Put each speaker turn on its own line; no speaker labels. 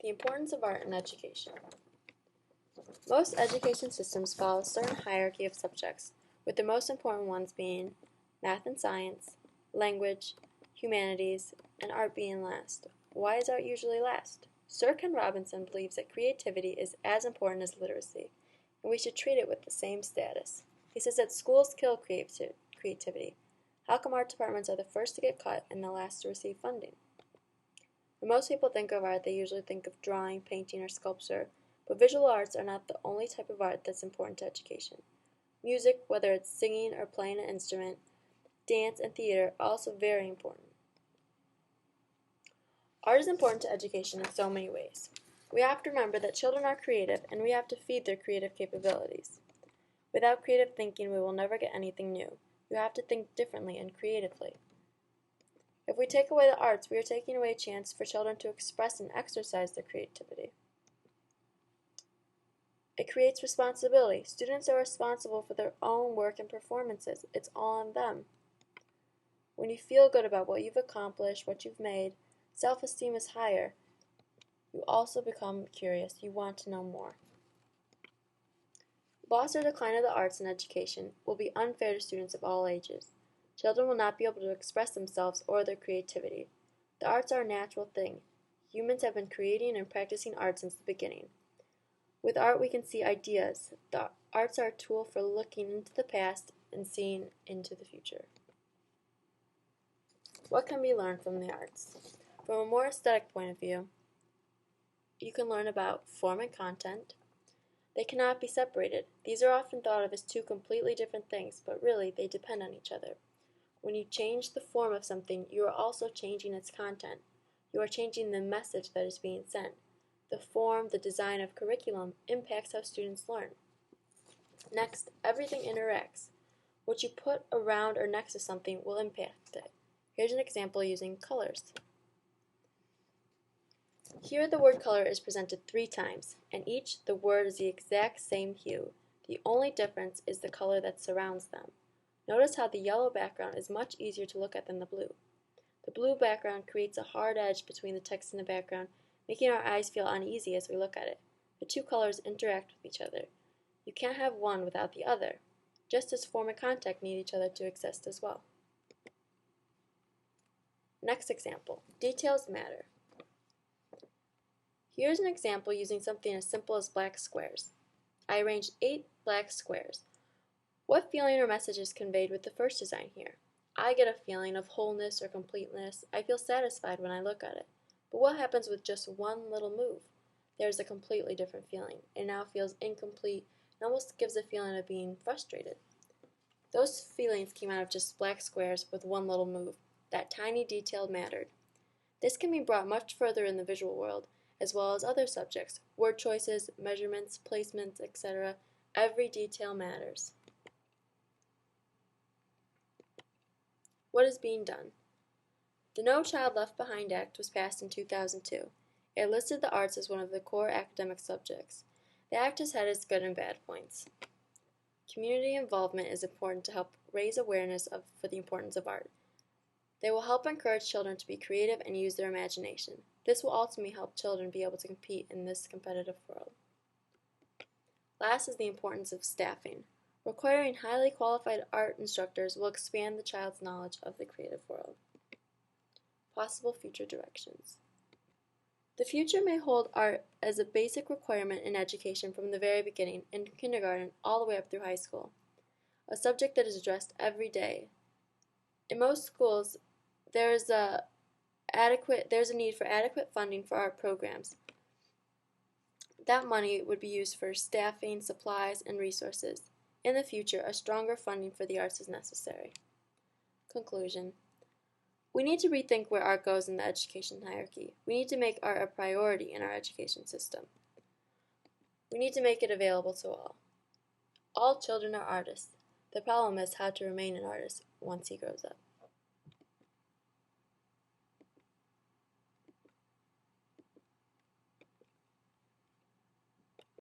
The importance of art in education. Most education systems follow a certain hierarchy of subjects, with the most important ones being math and science, language, humanities, and art being last. Why is art usually last? Sir Ken Robinson believes that creativity is as important as literacy, and we should treat it with the same status. He says that schools kill creativity. How come art departments are the first to get cut and the last to receive funding? When most people think of art, they usually think of drawing, painting, or sculpture, but visual arts are not the only type of art that's important to education. Music, whether it's singing or playing an instrument, dance, and theater are also very important. Art is important to education in so many ways. We have to remember that children are creative, and we have to feed their creative capabilities. Without creative thinking, we will never get anything new. You have to think differently and creatively. If we take away the arts, we are taking away a chance for children to express and exercise their creativity. It creates responsibility. Students are responsible for their own work and performances. It's all on them. When you feel good about what you've accomplished, what you've made, self-esteem is higher. You also become curious. You want to know more. Loss or decline of the arts in education will be unfair to students of all ages. Children will not be able to express themselves or their creativity. The arts are a natural thing. Humans have been creating and practicing art since the beginning. With art, we can see ideas. The arts are a tool for looking into the past and seeing into the future. What can be learned from the arts? From a more aesthetic point of view, you can learn about form and content. They cannot be separated. These are often thought of as two completely different things, but really they depend on each other. When you change the form of something, you are also changing its content. You are changing the message that is being sent. The form, the design of curriculum impacts how students learn. Next, everything interacts. What you put around or next to something will impact it. Here's an example using colors. Here the word color is presented 3 times, and each the word is the exact same hue. The only difference is the color that surrounds them. Notice how the yellow background is much easier to look at than the blue. The blue background creates a hard edge between the text and the background, making our eyes feel uneasy as we look at it. The two colors interact with each other. You can't have one without the other, just as form and content need each other to exist as well. Next example, details matter. Here's an example using something as simple as black squares. I arranged 8 black squares. What feeling or message is conveyed with the first design here? I get a feeling of wholeness or completeness. I feel satisfied when I look at it. But what happens with just one little move? There's a completely different feeling. It now feels incomplete and almost gives a feeling of being frustrated. Those feelings came out of just black squares with one little move. That tiny detail mattered. This can be brought much further in the visual world, as well as other subjects. Word choices, measurements, placements, etc. Every detail matters. What is being done? The No Child Left Behind Act was passed in 2002. It listed the arts as one of the core academic subjects. The act has had its good and bad points. Community involvement is important to help raise awareness for the importance of art. They will help encourage children to be creative and use their imagination. This will ultimately help children be able to compete in this competitive world. Last is the importance of staffing. Requiring highly qualified art instructors will expand the child's knowledge of the creative world. Possible future directions. The future may hold art as a basic requirement in education from the very beginning, in kindergarten all the way up through high school. A subject that is addressed every day. In most schools, there's a need for adequate funding for art programs. That money would be used for staffing, supplies, and resources. In the future, a stronger funding for the arts is necessary. Conclusion. We need to rethink where art goes in the education hierarchy. We need to make art a priority in our education system. We need to make it available to all. All children are artists. The problem is how to remain an artist once he grows up.